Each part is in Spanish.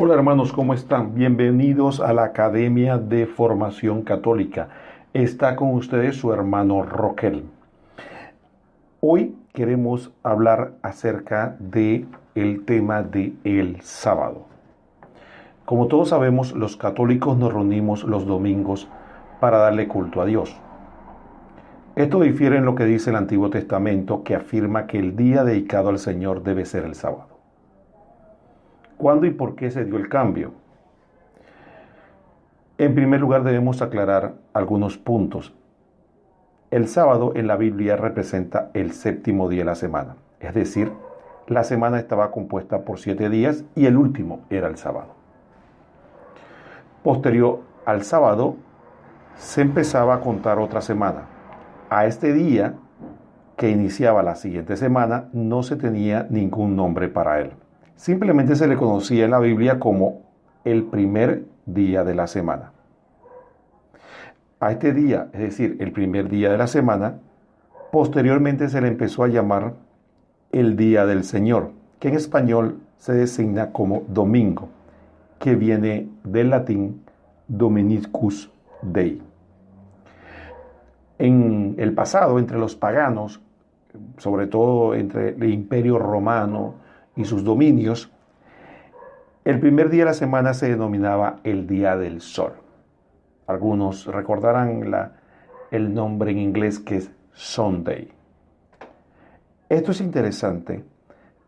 Hola hermanos, ¿cómo están? Bienvenidos a la Academia de Formación Católica. Está con ustedes su hermano Roquel. Hoy queremos hablar acerca de el tema de el sábado. Como todos sabemos, los católicos nos reunimos los domingos para darle culto a Dios. Esto difiere en lo que dice el Antiguo Testamento, que afirma que el día dedicado al Señor debe ser el sábado. ¿Cuándo y por qué se dio el cambio? En primer lugar, debemos aclarar algunos puntos. El sábado en la Biblia representa el séptimo día de la semana, es decir, la semana estaba compuesta por 7 días y el último era el sábado. Posterior al sábado se empezaba a contar otra semana. A este día que iniciaba la siguiente semana no se tenía ningún nombre para él. Simplemente se le conocía en la Biblia como el primer día de la semana. A este día, es decir, el primer día de la semana, posteriormente se le empezó a llamar el Día del Señor, que en español se designa como domingo, que viene del latín Dominicus Dei. En el pasado, entre los paganos, sobre todo entre el Imperio Romano y sus dominios, el primer día de la semana se denominaba el Día del Sol. Algunos recordarán el nombre en inglés que es Sunday. Esto es interesante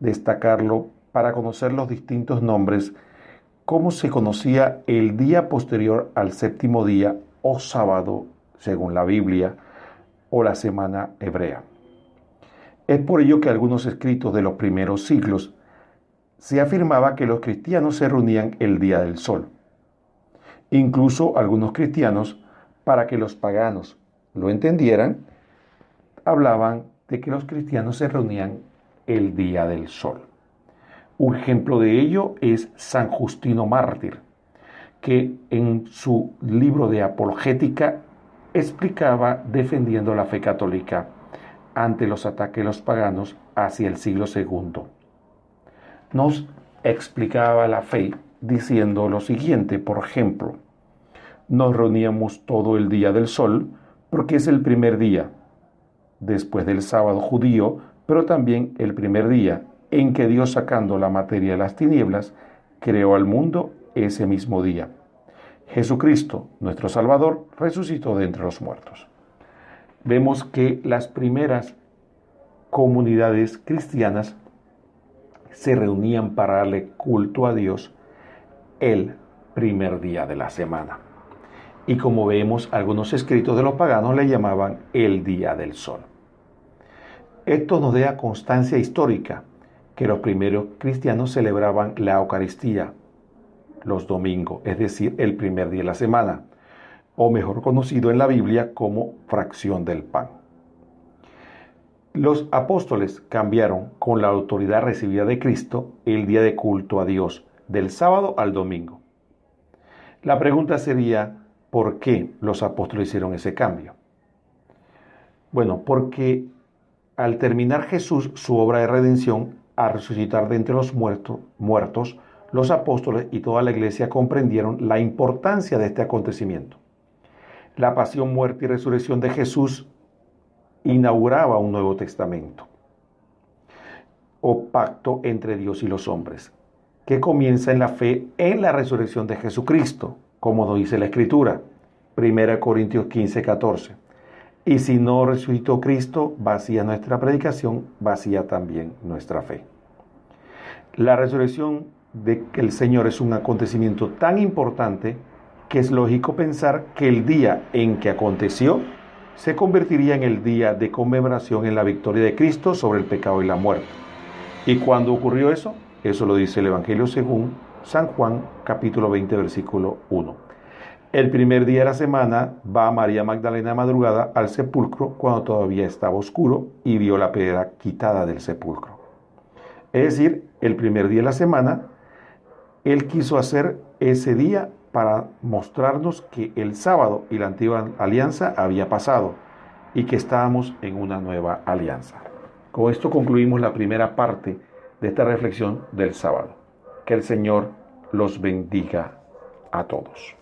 destacarlo para conocer los distintos nombres, cómo se conocía el día posterior al séptimo día o sábado, según la Biblia, o la semana hebrea. Es por ello que algunos escritos de los primeros siglos se afirmaba que los cristianos se reunían el día del sol. Incluso algunos cristianos, para que los paganos lo entendieran, hablaban de que los cristianos se reunían el día del sol. Un ejemplo de ello es San Justino Mártir, que en su libro de Apologética explicaba defendiendo la fe católica ante los ataques de los paganos hacia el siglo II. Nos explicaba la fe diciendo lo siguiente, por ejemplo: nos reuníamos todo el día del sol porque es el primer día después del sábado judío, pero también el primer día en que Dios, sacando la materia de las tinieblas, creó al mundo ese mismo día. Jesucristo, nuestro Salvador, resucitó de entre los muertos. Vemos que las primeras comunidades cristianas se reunían para darle culto a Dios el primer día de la semana. Y como vemos, algunos escritos de los paganos le llamaban el Día del Sol. Esto nos da constancia histórica que los primeros cristianos celebraban la Eucaristía los domingos, es decir, el primer día de la semana, o mejor conocido en la Biblia como fracción del pan. Los apóstoles cambiaron con la autoridad recibida de Cristo el día de culto a Dios, del sábado al domingo. La pregunta sería, ¿por qué los apóstoles hicieron ese cambio? Bueno, porque al terminar Jesús su obra de redención, a resucitar de entre los muertos, los apóstoles y toda la iglesia comprendieron la importancia de este acontecimiento. La pasión, muerte y resurrección de Jesús inauguraba un nuevo testamento, o pacto entre Dios y los hombres, que comienza en la fe en la resurrección de Jesucristo, como nos dice la Escritura, 1 Corintios 15, 14. Y si no resucitó Cristo, vacía nuestra predicación, vacía también nuestra fe. La resurrección del Señor es un acontecimiento tan importante que es lógico pensar que el día en que aconteció se convertiría en el día de conmemoración en la victoria de Cristo sobre el pecado y la muerte. ¿Y cuándo ocurrió eso? Eso lo dice el Evangelio según San Juan, capítulo 20, versículo 1. El primer día de la semana va María Magdalena madrugada al sepulcro cuando todavía estaba oscuro y vio la piedra quitada del sepulcro. Es decir, el primer día de la semana, él quiso hacer ese día para mostrarnos que el sábado y la antigua alianza había pasado y que estábamos en una nueva alianza. Con esto concluimos la primera parte de esta reflexión del sábado. Que el Señor los bendiga a todos.